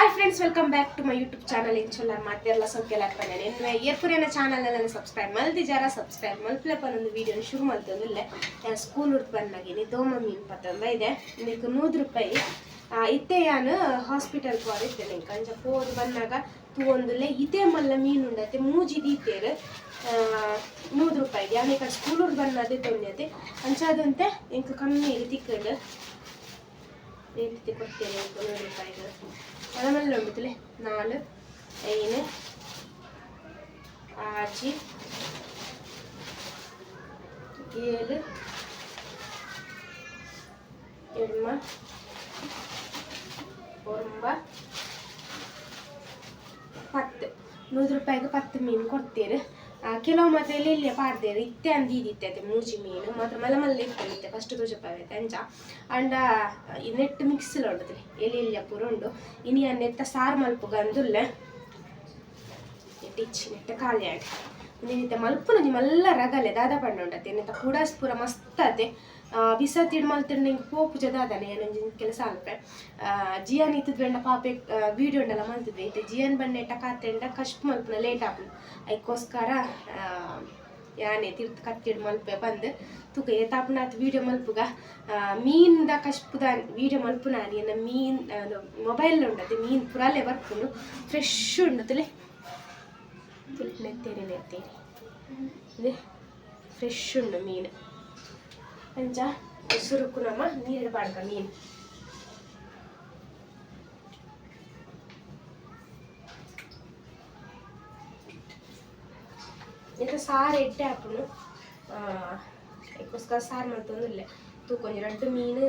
Hi friends, welcome back to my YouTube channel. ಇಂಚಲ್ಲ ಮಾತೆಲ್ಲ ಸೊಕ್ಕೆಲಾಗ್ತಾನೆ ಎನ್ನುವೆ ಏರ್ಪುರಿನ ಚಾನಲ್ ನನ್ನ ಸಬ್ಸ್ಕ್ರೈಬ್ ಮಲ್ದಿ ಜಾರ ಸಬ್ಸ್ಕ್ರೈಬ್ ಮಲ್ಪ್ಲಪ್ಪ ಒಂದು ವೀಡಿಯೋ ಶುರು ಮಾಡ್ತಂದಿಲ್ಲ. ಸ್ಕೂಲ್ ಉಡ್ತು ಬಂದಾಗಿನಿ ದೋಮ ಮೀನು ಪತ್ತಂದ ಇದೆ ಇದಕ್ಕೆ ₹100 ಇತ್ತೆ ನಾನು ಹಾಸ್ಪಿಟಲ್ ಇದ್ದೇನೆ ಕಂಚ ಹೋಗಿ ಬಂದಾಗ ತೂಂದುಲ್ಲೆ ಇದೇ ಮಲ್ಲ ಮೀನು ಉಂಡತೆ ಮೂಜಿ ದೀತೇರು ₹100 ಯಾನೆ ಕಡೆ ಸ್ಕೂಲ್ ಉಡ್ ಬಂದದೆ ತೊಂದತೆ ಅಂಚಾದಂತೆ ಇಂಕ ಕಮ್ಮಿ ತಿಕ್ಕಂಡು ಕೊಡ್ತೇನೆ ₹100 ಅದಮೇಲೆ ಉಂಟುತ್ತಲೆ 4 5 6 7 8 9 ₹100 10 ಮೀನು ಕೊಡ್ತೇವೆ. ಕೆಲವು ಮಾತ್ರ ಎಲ್ಲಿ ಪಾಡ್ದೇರು ಇತ್ತೆ ಅಂದಿದ್ದಿತ್ತೆ ಅದು ಮೂಜಿ ಮೀನು ಮಾತ್ರ ಮಲ್ಲ ಮಲ್ಲ ಇತ್ತೆ ಫಸ್ಟ್ ತೋಜಪ್ಪಾಗೈತೆ ಅಂಚ ಅಂಡ ನೆಟ್ ಮಿಕ್ಸಿಲ್ ಉಂಟು ಎಲ್ಲಿ ಪೂರ ಉಂಡು ಇನಿ ನೆತ್ತ ಸಾರು ಮಲ್ಪು ಗಂದುಲ್ಲ ಇಚ್ಚಿ ನೆಟ್ಟ ಖಾಲಿ ಆಗಿ ನಿನ್ನೆ ಮಲ್ಪುನ ಮಲ್ಲ ರಗಲೆ ದಾದ ಪಂಡ ಉಂಟತೆ ನೆತ್ತ ಕುಡಾಸ್ ಪೂರ ಮಸ್ತ್ ಅತೆ ಬಿಸತ್ತಿಡ್ ಮಲ್ತಿಡ್ ನಿಂಗೆ ಪೋಪು ಜದಾದನೆ ಏನೊಂದು ಕೆಲಸ ಅಲ್ಪೆ ಜಿಯಾನ್ ಇತ್ತದ ಬೆಂಡ ಪಾಪೆ ವೀಡಿಯೋ ಉಂಡಲ್ಲ ಮಲ್ತಿದ್ವಿ ಇತ್ತೆ ಜಿಯಾನ್ ಬಣ್ಣೆಟ್ಟ ಕಾತೆಂಡ ಕಷ್ಟ ಮಲ್ಪುನ ಲೇಟ್ ಆಪು ಅದಕ್ಕೋಸ್ಕರ ಯಾನೆ ತಿರ್ತು ಕತ್ತಿಡ್ ಮಲ್ಪೆ ಬಂದು ತೂಕ ಏತಾಪುನಾತ್ ವೀಡಿಯೋ ಮಲ್ಪುಗ ಮೀನ್ದ ಕಷ್ಟದ ವೀಡಿಯೋ ಮಲ್ಪುನ ಏನ ಮೀನ್ ಮೊಬೈಲ್ ಉಂಟದೆ ಮೀನು ಪುರಾಲೆ ಬರ್ಪುಂಡು ಫ್ರೆಶ್ ಉಂಡತಲೆ ನೆತ್ತೇರಿ ಇದು ಫ್ರೆಶ್ ಉಂಡು ಮೀನು ಅಂಚ ಸುರುಕು ನಮ್ಮ ನೀರು ಬಾಡ್ಕ ಮೀನು ಇದು ಸಾರು ಎಟ್ಟೆ ಹಾಕೊಂಡು ಅದಕ್ಕೋಸ್ಕರ ಸಾರು ಮಾಡ್ತಂದಿಲ್ಲ ತೂಕೊಂಜಿ 2 ಮೀನು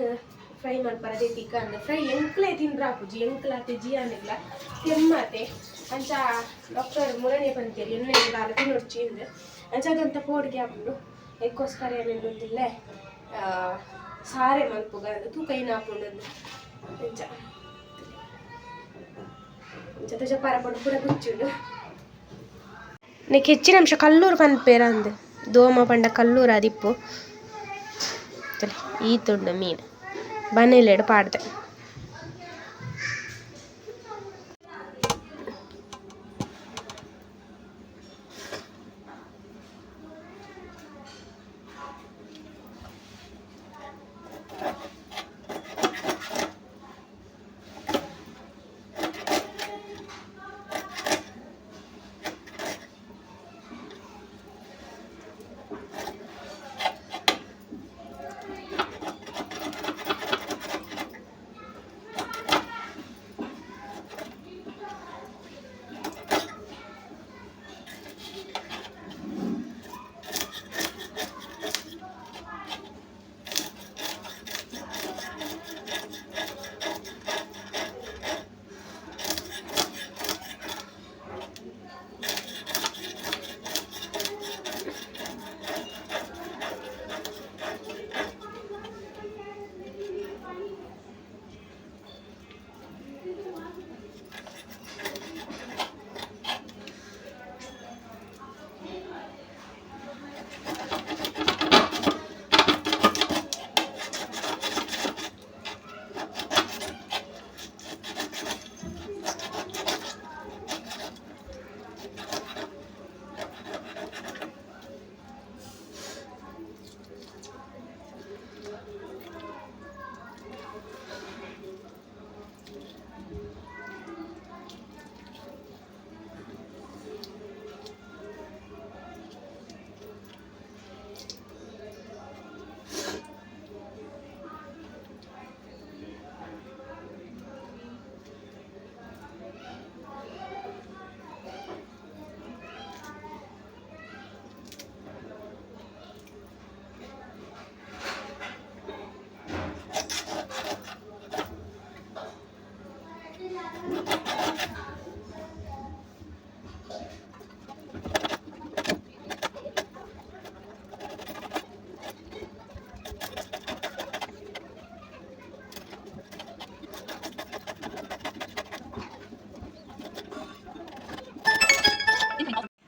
ಫ್ರೈ ಮಾಡ್ಬಾರದೆ ತಿಕ್ಕ ಅಂದ್ರೆ ಫ್ರೈ ಎಂಕ್ಲೆ ತಿಂದ್ರೆ ಹಾಕುಜಿ ಎಂಕ್ಲಾತೆ ಜಿಯಾನಿಲ್ಲ ಕೆಮ್ಮಾತೆ ಅಂಚ ಡಾಕ್ಟರ್ ಮುರಣೆ ಬಂತೇರಿ ಎಣ್ಣೆ ದಾರ ತಿನ್ನೊಡ್ಚಿ ಅಂದ್ರೆ ಅಂಚ ಅದಂತ ಪೋಡಿಗೆ ಹಾಕೊಂಡು ಅದಕ್ಕೋಸ್ಕರ ಏನೇನೊಂದಿಲ್ಲ ಸಾರೆ ಮಲ್ಪುಗ ತೂಕ ಏನು ಹಾಕೊಂಡು ಅಂಚ ಅಂಚ ತಜ ಪರಪಡು ಪೂರ ಗುಚ್ಚುಂಡು ನೀಕ್ ಹೆಚ್ಚಿನ ಅಂಶ ಕಲ್ಲೂರು ಪನ್ಪೇರ ಅಂದು ದೋಮ ಪಂಡ ಕಲ್ಲೂರು ಅದಿಪ್ಪು ಈತುಂಡು ಮೀನು ಬನ್ನೆಲೆಡು ಪಾಡ್ದೆ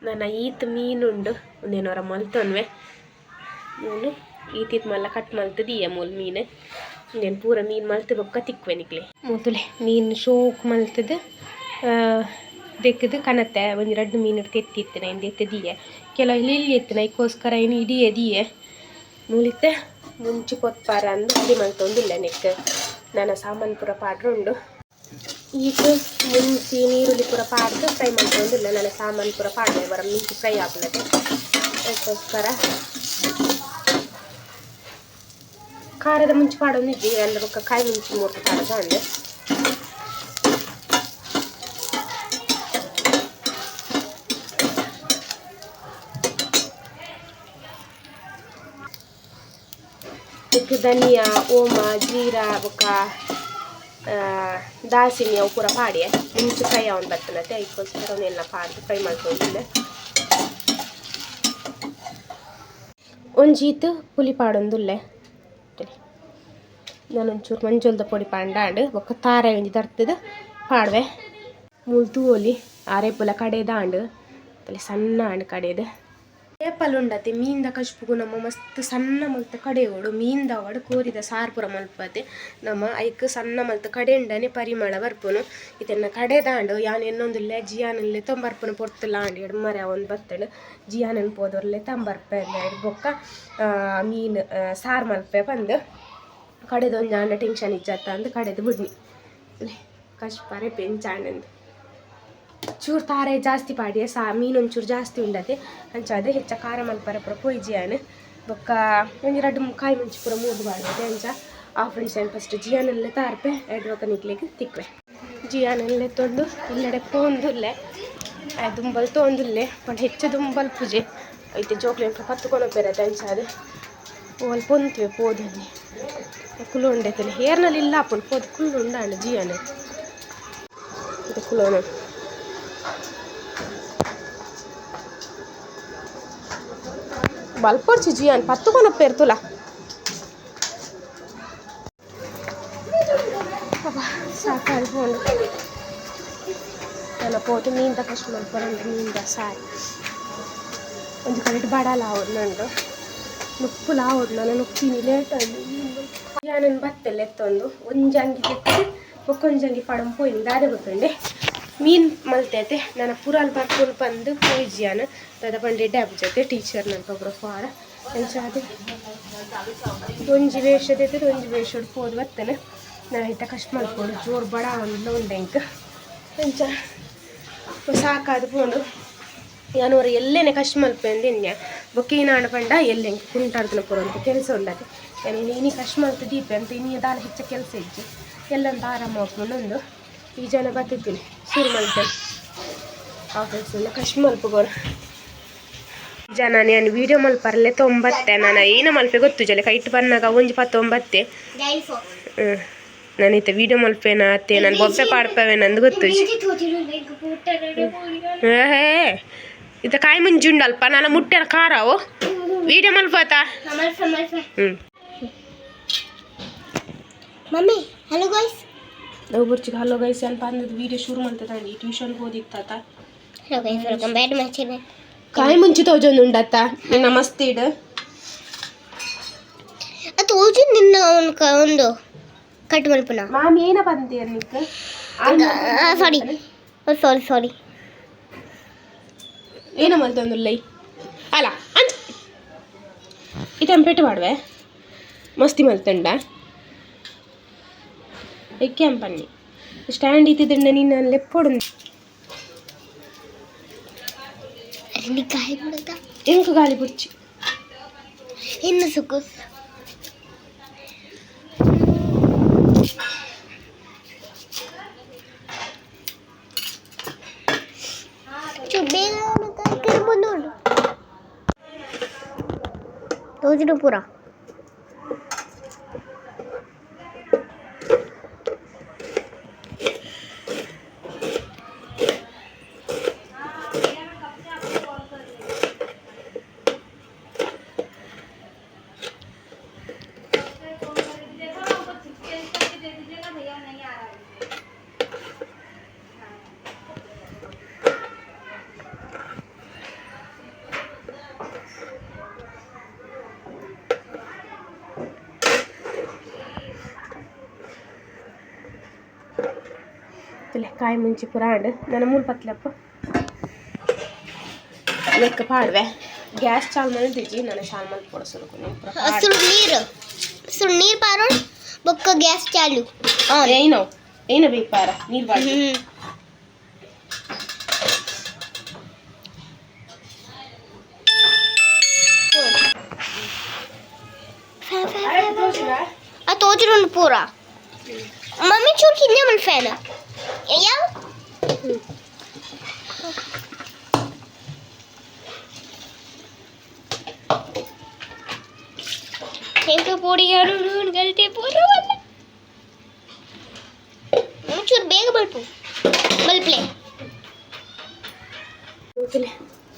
ನನ್ನ ಈತ್ ಮೀನುಂಡು ಒಂದೇನವರ ಮಲ್ತೊನ್ವೆ ಮೂಲು ಈತಿತ್ ಮಲ್ಲ ಕಟ್ ಮಲ್ತದೀಯ ಮೂಲು ಮೀನು నేను ಪೂರ ಮೀನು ಮಲ್ತು ಬೊಕ್ಕ ತಿಕ್ವೆ ನಿಕ್ಲೆ ಮೊದಲೇ ಮೀನು ಶೋಕ್ ಮಲ್ತದು ದೆಕ್ಕದು ಕನತ್ತೆ ಒಂದು 2 ಮೀನು ತೆತ್ತಿತ್ತೇನೆ ಇಂದು ಎತ್ತದಿಯೆ ಕೆಲವು ಇಲ್ಲಿ ಎತ್ತಿನ ಇದಕ್ಕೋಸ್ಕರ ಏನು ಇಡೀ ಎದಿಯೆ ಮೂಲಿತ್ತೆ ಮುಂಚೆ ಕೊತ್ಪಾರ ಅಂದು ಅಡಿ ಮಲ್ತೊಂದಿಲ್ಲ ನೆಕ್ ನನ್ನ ಸಾಮಾನು ಪೂರ ಪಾಡ್ರೆ ಉಂಡು ಈಗ ಮುಂಚೆ ನೀರುಳ್ಳಿ ಪೂರ ಪಾಡ್ದು ಫ್ರೈ ಮಲ್ತೊಂದಿಲ್ಲ ನನ್ನ ಸಾಮಾನು ಪೂರ ಪಾಡ್ದೆ ಬರ ಮುಂಚೆ ಫ್ರೈ ಆಗ್ಲದೆ ಅದಕ್ಕೋಸ್ಕರ ಖಾರದ ಮುಂಚೆ ಪಾಡೋದಿದ್ವಿ ಎಲ್ಲ ಬೊಕ್ಕ ಕಾಯಿ ಮುಂಚೆ ಮೂರ್ತಿ ಪಾಡೋದು ಅಂದೆ ಧನಿಯಾ ಓಮ ಜೀರಾ ಬೊಕ್ಕ ದಾಲ್ಚಿನ್ನಿ ಅವು ಪೂರ ಪಾಡಿ ಮುಂಚೆ ಫ್ರೈ ಅವನು ಬರ್ತನತ್ತೆ ಅದಕ್ಕೋಸ್ಕರ ಅವನ್ನೆಲ್ಲ ಪಾಡ್ದು ಫ್ರೈ ಮಾಡ್ಕೊಂಡಿದ್ದೆ ಒಂಜೀತು ಪುಲಿ ಪಾಡೊಂದುಲ್ಲೆ ನಾನೊಂಚೂರು ಮಂಜೋಲ್ದ ಪೊಡಿ ಪಾಂಡಾಂಡು ಬೊಕ್ಕ ತಾರೆ ಒಂಜಿ ತರ್ತದು ಪಾಡ್ವೆ ಮುಳ್ತು ಓಲಿ ಆರೇಪುಲ ಕಡೆದಾಂಡು ತಲೆ ಸಣ್ಣ ಆಂಡು ಕಡೆದು ಏಪಲ್ ಉಂಡತೆ ಮೀನ್ದ ಕಶ್ಪುಗು ನಮ್ಮ ಮಸ್ತ್ ಸಣ್ಣ ಮಲ್ತ ಕಡೆಯೋಡು ಮೀನ್ದ ಅವಡು ಕೋರಿದ ಸಾರ್ಪುರ ಮಲ್ಪತೆ ನಮ್ಮ ಐಕ್ ಸಣ್ಣ ಮಲ್ತ ಕಡೆ ಉಂಡನೆ ಪರಿಮಳ ಬರ್ಪುನು ಇದನ್ನ ಕಡೆ ದಾಂಡು ಯಾನ್ ಇನ್ನೊಂದುಲ್ಲೆ ಜಿಯಾನಲ್ಲೇ ತೊಂಬರ್ಪುನು ಪೊರ್ತುಲ ಆಂಡು ಎಡು ಮರ ಒಂದು ಬತ್ತಳು ಜಿಯಾನನ್ ಪೋದೊರ್ಲೆ ತಂಬರ್ಪೆ ಎಡು ಬೊಕ್ಕ ಮೀನು ಸಾರು ಮಲ್ಪೆ ಬಂದು ಕಡೆದೊಂದು ಆಂಡ ಟೆನ್ಷನ್ ಇಜ್ಜತ್ತ ಅಂದು ಕಡೆದು ಬಿಡ್ನಿ ಕಶ್ಪರೆ ಪೆಂಚಾಂಡು ಚೂರು ತಾರೆ ಜಾಸ್ತಿ ಪಾಡಿಯ ಮೀನೊಂಚೂರು ಜಾಸ್ತಿ ಉಂಡತೆ ಅಂಚಾದೆ ಹೆಚ್ಚ ಖಾರ ಮಲ್ಪರ ಪೂರ ಪೊಯ್ಜಿಯಾನು ಬೊಕ್ಕ ಒಂದು 2 ಕಾಯಿ ಮುಂಚೆ ಪೂರ ಮೂರು ಬಾಡ್ದೆ ಅಂಚ ಹಾಫ್ ಅಂಡ್ ಫಸ್ಟ್ ಜಿಯಾನಲ್ಲೇ ತಾರ್ಪೆ ಎಡ್ ಬೊಕ್ಕ ನಿಕ್ಲಿಕ್ಕೆ ತಿಕ್ವೆ ಜಿಯಾನಲ್ಲೇ ತೊಂದು ಇಲ್ಲೆಡೆ ಪೋಂದುಲ್ಲೆ ದುಂಬಲ್ ತೊಂದುಲ್ಲೆ ಪಂಡ ಹೆಚ್ಚು ದುಂಬಲ್ ಪೂಜೆ ಐತೆ ಜೋಕ್ಲೆಂಟ್ ಕತ್ತುಕೊಂಡು ಬೇರೆ ಅಂಚಾದೆ ಓಲ್ ಪೊಂತ್ವೆ ಪೋದಲ್ಲಿ ಕುಲು ಉಂಡೈತಲ್ಲ ಹೇರ್ನಲ್ಲಿ ಇಲ್ಲ ಪುಲ್ ಪೋದು ಕುಲ್ಲು ಉಂಡಾಂಡು ಜಿಯಾನೆ ಇದು ಕುಲೋನ ಬಲ್ಪೊಡ್ಚಿ ಜಿಯಾನ್ ಪತ್ತುಕೊನ ಪೇರ್ತುಲ ಸಾಕಾಗಿ ಹೋಂಡು ನನ್ನ ಪೋತು ಮೀನ್ದ ಕಷ್ಟ ಮಲ್ಪರಂಡು ಮೀನ್ದ ಸಾರಿ ಒಂದು ಕಡೆ ಬಡಲ ಆವಡ್ನಂಡು ನುಪ್ಪುಲ ಆವಡ್ ನಾನು ನುಪ್ಪಿನಿ ಲೇಟ್ ಆಗಿ ಜಿಯಾನನ್ ಬತ್ತೆಲ್ಲ ಎತ್ತೊಂದು ಒಂಜಂಗಿ ಎತ್ತಿ ಒಕ್ಕೊಂಜಂಗಿ ಪಡಂ ಪೋಯ್ನಿ ದಾದೆ ಗೊತ್ತುಂಡೆ ಮೀನು ಮಲ್ತೈತೆ ನನ್ನ ಪುರಾಲ್ ಬರ್ಕೊಂಡು ಬಂದು ಪೋಯ್ಜಿಯಾನ ದಾದ ಪಂಡೆ ಡ್ಯಾಬ್ ಜೊತೆ ಟೀಚರ್ ನನ್ನ ಒಬ್ಬರು ಫಾರ ಎಂಚಾದೆ ಒಂಜಿ ವೇಷದೈತೆ ಒಂಜಿ ವೇಷಡ್ ಪೋದು ಬತ್ತನೆ ನಾನು ಇತ್ತ ಕಷ್ಟ ಮಲ್ಪೋಡು ಜೋರು ಬಡ ಒಂದು ಉಂಡೆ ಇಂಕ ಎಂಚ ಸಾಕಾದು ಪೋಂಡು ಯಾನೂರು ಎಲ್ಲೇನೆ ಕಷ್ಟ ಮಲ್ಪೆ ಅಂದಿನ್ಯ ಬೊಕ್ಕೀನಾಣ ಪಂಡ ಎಲ್ಲೆ ಕುಂಟಾಡ್ದನ ಪುರ ಅಂತ ಕೆಲಸ ಉಂಡತೆ ನೀನು ಕಷ್ಟ ಮಲ್ತು ದೀಪೆ ಅಂತ ನೀನು ದಾಲ ಹೆಚ್ಚ ಕೆಲಸ ಇಜ್ಜಿ ಎಲ್ಲಂತ ಆರಾಮ ಹಾಕ್ಕೊಂಡು ಈ ಜನ ಬತ್ತಿದ್ದೀನಿ ಶುರು ಮಲ್ಪೆ ಆಫೀಸಲ್ಲ ಕಷ್ಟ ಮಲ್ಪಗೋರು ಜನ ನಾನು ವೀಡಿಯೋ ಮಲ್ಪರಲ್ಲೇ 90 ನಾನು ಏನು ಮಲ್ಪೆ ಗೊತ್ತು ಜಲೆ ಕೈಟ್ ಬಂದಾಗ ಒಂಜಿ 19 ನಾನಿತ್ತ ವೀಡಿಯೋ ಮಲ್ಪೇನ ಅತ್ತೆ ನಾನು ಬೊಬ್ಬೆ ಪಾಡ್ಪವೆ ನಂದು ಗೊತ್ತು ಹೇ ಇತ್ತ ಕಾಯಿ ಮುಂಜಿ ಉಂಡಲ್ಪ ನಾನು ಮುಟ್ಟೆನ ಖಾರವು ವೀಡಿಯೋ ಮಲ್ಪತಾ ಮಮ್ಮಿ ಹಲೋ ಗೈಸ್ ನಾವು ಬರ್ಚಿಗೆ ಹಲೋ ಗೈಸ್ ಅಂತ ಅಂದದ್ದು ವೀಡಿಯೋ ಶುರು ಮಾಡ್ತದಂడి ಟ್ಯೂಷನ್ಗೆ ಹೋದಿತ್ತಾತ hello guys welcome back to my channel ಕಾಯಿ ಮುಂಚೆ ತೋಜೊಂದು ಉಂಡತ್ತ ನಿನ್ನ ಮಸ್ತ್ ಇಡು ಅದು ಓಜು ನಿನ್ನ ಒಂದು ಕಟ್ ಮಲ್ಪನ ಮಾಮಿ ಏನ ಬಂದೆ ಅನ್ನಿಕ್ಕೆ ಸಾರಿ ಏನ ಮಲ್ತೊಂದು ಲೈ ಅಲ್ಲ ಅಂಚ ಇಟಂಪೆಟ್ಟು ಮಾಡುವೆ ಮಸ್ತಿ ಮಲ್ತಂಡ ಎಕ್ಕೆಂಪನ್ನಿ ಸ್ಟ್ಯಾಂಡ್ ಇತ್ತಿದ್ದಂಡ ನಿನ್ನ ಲೆಪ್ಪೊಡು ಎಂಕು ಗಾಳಿ ಬುಡ್ಚಿ ಇನ್ನು ಸುಕ್ಕು ತೋಜಿಡು ಪೂರ ತುಲೆ ಕಾಯಿ ಮುಂಚಿ ಪೂರ ಆಂಡ್ ನನ್ನ ಮೂರು ಪತ್ಲಪ್ಪ ಲೆಕ್ಕ ಪಾಡ್ವೆ ಗ್ಯಾಸ್ ಚಾಲು ಮಾಡಿದ್ದಿಜ್ಜಿ ನನ್ನ ಶಾಲ್ ಮಾಡಿ ಕೊಡಿಸೋದು ಸುಡು ನೀರು ಪಾರೋಣ ಬೊಕ್ಕ ಗ್ಯಾಸ್ ಚಾಲು ಏನೋ ಬೇಕು ಪಾರ ನೀರು ಬಾಡಿ ತೋಜುಂಡು ಪೂರ ಮಮ್ಮಿ ಚೂರು ಕಿನ್ನೆ ಮಲ್ ಫ್ಯಾನ್ ಯಾವ ಎಂಕ ಪೋಡಿಗಾರು ನೂನ್ ಗಲ್ಟೆ ಪೂರ ವಲ್ಲ ಚೂರು ಬೇಗ ಬಲ್ಪು ಬಲ್ಪ್ಲೆ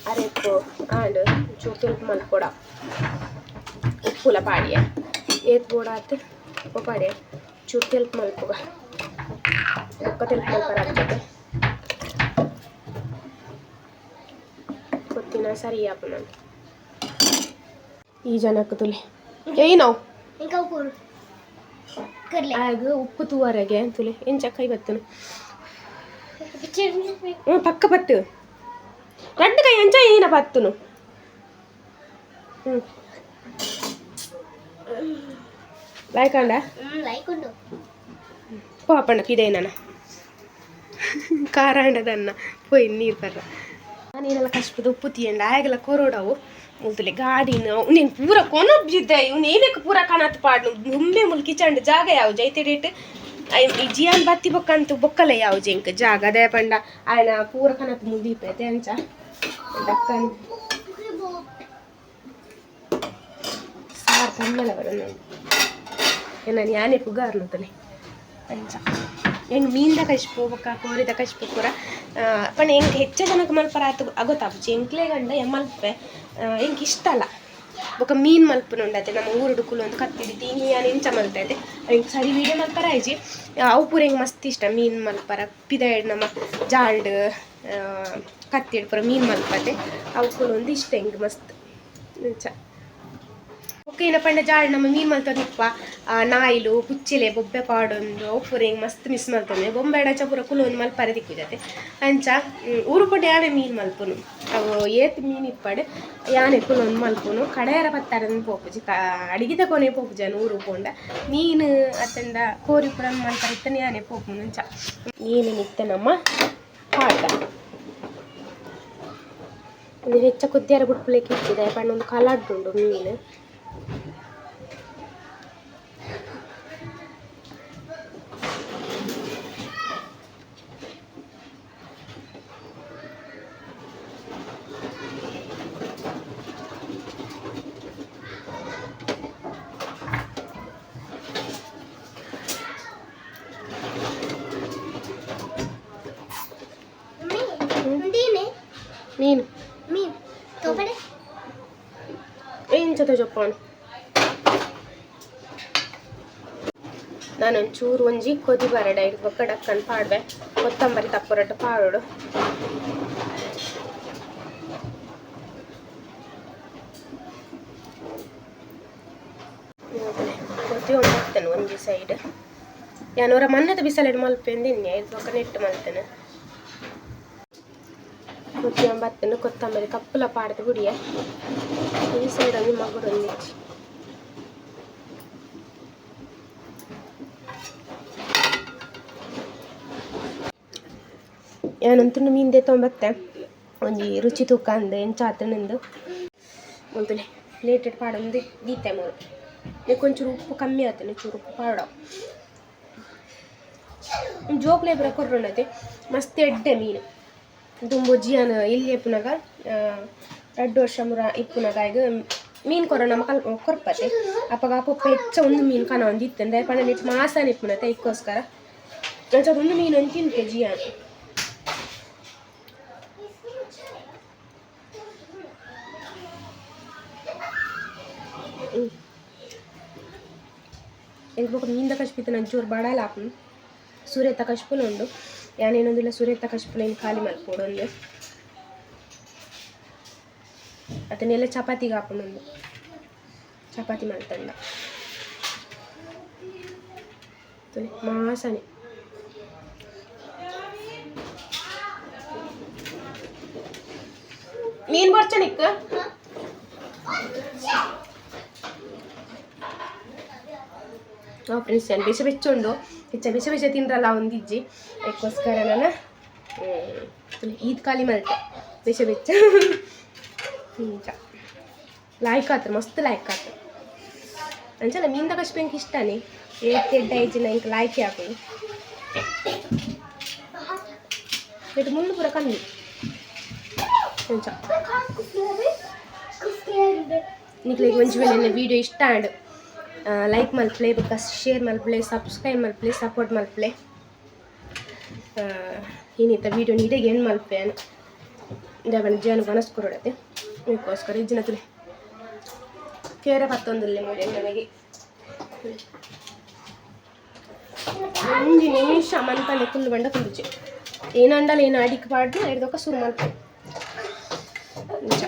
ಅರೆಪ್ಪು ಆಂಡ್ ಚೂರು ತುಳುಪು ಮಲ್ಪೊಡ ಉಪ್ಪುಲ ಪಾಡಿಯ ಏತ್ ಬೋಡಾತ್ ಉಪ್ಪು ಪಾಡಿಯ ಚೂರು ತೆಲ್ಪು ಮಲ್ಪುಗ ಒಕ್ಕ ತೆಲ್ಪು ಮಲ್ಪರ ಆಗ್ತದೆ ಗೊತ್ತಿನ ಸರಿ ಆಪ ನಾನು ಈ ಜನಕ್ಕೆ ತುಲಿ ಏನೋ ಆಗ ಉಪ್ಪು ತೂವರೆಗೆ ತುಲಿ ಏನು ಚಕ್ಕ ಇವತ್ತು ಪಕ್ಕ ಪತ್ತು ரெண்டு கை எஞ்சா ஈன பத்துனு லைக்காண்ட ಲೈಕೊಂಡು ಪಾಪಣ್ಣಕ್ಕೆ ಇದೇನ ಕಾರಾಂಡದನ್ನ ಪೋಯಿ ನೀರು ಬರ್ರ ನಾನೇನೆಲ್ಲ ಕಷ್ಟಪಟ್ಟು ಉಪ್ಪು ತೀಯಂಡ ಆಗೆಲ್ಲ ಕೊರೋಡವು ಮುಲ್ತಲೆ ಗಾಡಿನ ನೀನು ಪೂರ ಕೊನೊಬ್ಜಿದ್ದೆ ಇವ್ನು ಏನಕ್ಕೆ ಪೂರ ಕಣತ್ ಪಾಡ್ನು ಮುಂಬೆ ಮುಲ್ಕಿ ಚಂಡ ಜಾಗ ಯಾವ ಜೈತೆ ಡೇಟ್ ಈ ಜಿಯಾನ್ ಬತ್ತಿ ಬೊಕ್ಕಂತೂ ಬೊಕ್ಕಲ್ಲ ಯಾವ ಜಂಕ್ ಜಾಗ ಅದೇ ಪಂಡ ಆಯ್ನ ಪೂರ ಕಣತ್ ಮುದೀಪೈತೆ ಅಂಚ ದಕ್ಕನ್ ಸಾರು ತಮ್ಮಲ್ಲ ಬರೋಣ ನಾನು ಯಾನೇ ಪುಗಾರ್ನತಲೆ ಅಂಚ ಹೆಂಗೆ ಮೀನ್ದ ಕಶ್ಪು ಬೊಕ್ಕ ಕೋರಿದ ಕಶ್ಪು ಪೂರ ಪಣ ಹೆಂಗೆ ಹೆಚ್ಚು ಜನಕ್ಕೆ ಮಲ್ಪರ ಆತು ಗೊತ್ತಾಪುಜಿ ಎಂಕ್ಲೆ ಗಂಡ ಮಲ್ಪೆ ಹೆಂಗೆ ಇಷ್ಟ ಅಲ್ಲ ಬೊಕ್ಕ ಮೀನು ಮಲ್ಪನ ಉಂಡತೆ ನಮ್ಮ ಊರುಡುಕುಲು ಒಂದು ಕತ್ತಿಡಿ ತೀನಿ ಯಾನು ಇಂಚ ಮಲ್ತೈತೆ ಹೆಂಗೆ ಸರಿ ವೀಡಿಯೋ ಮಲ್ಪರ ಆಯ್ಜಿ ಅವು ಪೂರ ಹೆಂಗೆ ಮಸ್ತ್ ಇಷ್ಟ ಮೀನು ಮಲ್ಪರ ಪಿದಾಯ್ಡ್ ನಮ್ಮ ಜಾಲ್ಡ್ ಕತ್ತಿಡ್ ಪೂರ ಮೀನು ಮಲ್ಪತೆ ಅವು ಕೂಡ ಒಂದು ಇಷ್ಟ ಹೆಂಗೆ ಮಸ್ತ್ ಇಂಚ ಒಕ್ಕ ಏನ ಪಂಡ ಜಾಲ್ಡ್ ನಮ್ಮ ಮೀನು ಮಲ್ತದ ಉಪ್ಪ ನಾಯಿಲು ಪುಚ್ಚಿಲೆ ಬೊಬ್ಬೆ ಪಾಡೊಂದು ಪೂರ ಹೆಂಗೆ ಮಸ್ತ್ ಮಿಸ್ ಮಲ್ತಂದೆ ಬೊಂಬೆ ಎಡಚ ಪೂರ ಕುಲು ಒಂದು ಮಲ್ಪರೆ ದಿಕ್ಕುಜತೆ ಅಂಚ ಊರು ಪುಟ್ಟ ಯಾನೆ ಮೀನು ಮಲ್ಪುನು ಅವು ಏತ್ ಮೀನು ಇಪ್ಪಡು ಯಾನೆ ಕುಲು ಒಂದು ಮಲ್ಪುನು ಕಡೆಯರ ಪತ್ತಾರನ್ನು ಪೋಪುಜಿ ಅಡಿಗೆ ತಗೊನೆ ಪೋಪುಜಾನು ಊರು ಪೋಂಡ ಮೀನು ಅತ್ತಂಡ ಕೋರಿ ಪುರ ಮಲ್ಪರ ಇತ್ತನೆ ಯಾನೆ ಪೋಪುನು ಅಂಚ ಮೀನು ನಿತ್ತ ನಮ್ಮ ಪಾಡ ಒಂದು ಹೆಚ್ಚ ಕುದ್ದಿಯಾರ ಬುಟ್ಪುಲೆಕ್ಕೆ ಇಟ್ಟಿದೆ ಪಂಡ ಒಂದು ಕಲಡ್ಡುಂಡು ಮೀನು ಮೀನು ಮೀನು ತೋಪಡೆ ಏನು ಜೊತೆ ಜೊಪ್ಪಾನು ನಾನೊಂದು ಚೂರು ಒಂಜಿ ಕೊದಿ ಬರಡ ಇದು ಬೊಕ್ಕ ಡಕ್ಕನ್ ಪಾಡ್ವೆ ಕೊತ್ತಂಬರಿ ತಪ್ಪರಟ್ಟು ಪಾಡೋಡು ಕೊದ್ದಿ ಒಂದು ಹಾಕ್ತೇನೆ ಒಂಜಿ ಸೈಡ್ ಯಾನೂರ ಮನ್ನದ ಬಿಸಲೆಡ್ ಮಲ್ಪೆಂದಿನ್ನೆ ಇದು ಬೊಕ್ಕ ನೆಟ್ಟು ಮಲ್ತೇನೆ ಕೊತ್ತಿ ಬತ್ತನ್ನು ಕೊತ್ತಂಬರಿ ಕಪ್ಪುಲ ಪಾಡ್ದು ಬಿಡಿಯ ಈ ಸೈಡಲ್ಲಿ ಮಗುಡು ಒಂದಿಚ್ಚಿ ಏನಂತೂ ಮೀನ್ದೆ ತೊಂಬತ್ತೆ ಒಂಜಿ ರುಚಿ ತೂಕ ಅಂದೆ ಎಂಚಾತನಂದು ಒಂತುಲೆ ಪ್ಲೇಟೆಡ್ ಪಾಡೊಂದು ದೀತೆ ಮೂರು ಕೊಂಚೂರು ಉಪ್ಪು ಕಮ್ಮಿ ಆತನೆ ಚೂರು ಉಪ್ಪು ಪಾಡ ಜೋಕ್ಲೆ ಬರ ಕೊರ್ರೊಂಡತೆ ಮಸ್ತ್ ಎಡ್ಡೆ ಮೀನು ತುಂಬ ಜಿಯಾನ ಇಲ್ಲಿ ಇಪ್ಪುನಾಗ 2 ವರ್ಷ ಮುರ ಇಪ್ಪುನಾಗ ಈಗ ಮೀನು ಕೊರ ನಮ್ಮ ಕೊರ್ಪತೆ ಅಪ್ಪಗ ಪಪ್ಪ ಹೆಚ್ಚ ಒಂದು ಮೀನು ಕನ ಒಂದು ಇತ್ತಂದ್ರೆ ಪಣ ನಿಟ್ಟು ಮಾಸನ ಇಪ್ಪುನತೆ ಇದಕ್ಕೋಸ್ಕರ ಒಂದು ಮೀನು ಒಂದು ತಿಂತೆ ಜಿಯಾನ ಎಲ್ಬೋಕ ಮೀನ್ದ ಕಶ್ಪಿತ್ತು ನನ್ನ ಚೂರು ಬಡಲ್ಲ ಹಾಕು ಸೂರ್ಯತ ಕಶ್ಪುನ ಉಂಡು ಯಾನೇನೊಂದಿಲ್ಲ ಸೂರ್ಯತ ಕಶ್ಪುನ ಏನು ಖಾಲಿ ಮಲ್ಪೊಡೊಂದು ಅದನ್ನೆಲ್ಲ ಚಪಾತಿಗೆ ಹಾಕೊಂಡೊಂದು ಚಪಾತಿ ಮಲ್ತಂಡ ಮಾಸನೆ ಮೀನು ಬರ್ಚ ನಿಕ್ಕ ಫ್ರೆಂಡ್ಸ್ ನಾನು ಬೆಸ ಬೆಚ್ಚುಂಡು ಬೆಸ ಬೆಸ ತಿಂದ್ರಲ್ಲ ಒಂದಿಜ್ಜಿ ಅದಕ್ಕೋಸ್ಕರ ನಾನು ಈದ್ ಖಾಲಿ ಮಲ್ತೆ ಬೆಸ ಬೆಚ್ಚ ನಿಜ ಲಾಯ್ಕ್ ಆತ್ರ ಮಸ್ತ್ ಲಾಯ್ಕ್ ಆತ ಅಂಚನ ಮೀನ್ದ ಕಷ್ಟ ಬೆಂಕ್ ಇಷ್ಟನೇ ಏಡ್ ಐಜಿನ ಇಂಕ ಲಾಯ್ಕೆ ಹಾಕೋದು ಇದು ಮುಂದೆ ಪೂರ ಕಮ್ಮಿ ನಿಜ ನಿಕ್ಲಿಗೆ ಒಂಚು ಮೇಲೆ ವಿಡಿಯೋ ಇಷ್ಟ ಆಂಡ್ ಲೈಕ್ ಮಲ್ಪ್ಲೆ ಬೊಕ್ಕ ಶೇರ್ ಮಲ್ಪ್ಲೆ ಸಬ್ಸ್ಕ್ರೈಬ್ ಮಲ್ಪ್ಲೆ ಸಪೋರ್ಟ್ ಮಲ್ಪ್ಲೆ ಏನಿತ್ತ ವಿಡಿಯೋ ನೀಟಾಗಿ ಏನು ಮಲ್ಪೆ ಇದಾಗಣ ಜೀವನ ಮನಸ್ಕೊರಡತ್ತೆ ಅದಕ್ಕೋಸ್ಕರ ಇಜ್ಜಿನ ತುಲೆ ಕೇರ ಪತ್ತೊಂದಿಲ್ಲ ನೋಡಿ ನನಗೆ ಒಂದು ನಿಮಿಷ ಮನ್ಪನೆ ಕುಲ್ಲು ಬಂಡ ಕುಂದಿಚ್ಚೆ ಏನಂಡಲ್ಲ ಏನು ಅಡಿಕೆ ಪಾಡ್ದು ಹಿಡ್ದೊಕ್ಕ ಶುರು ಮಾಡ್ತೀನಿ ನಿಜ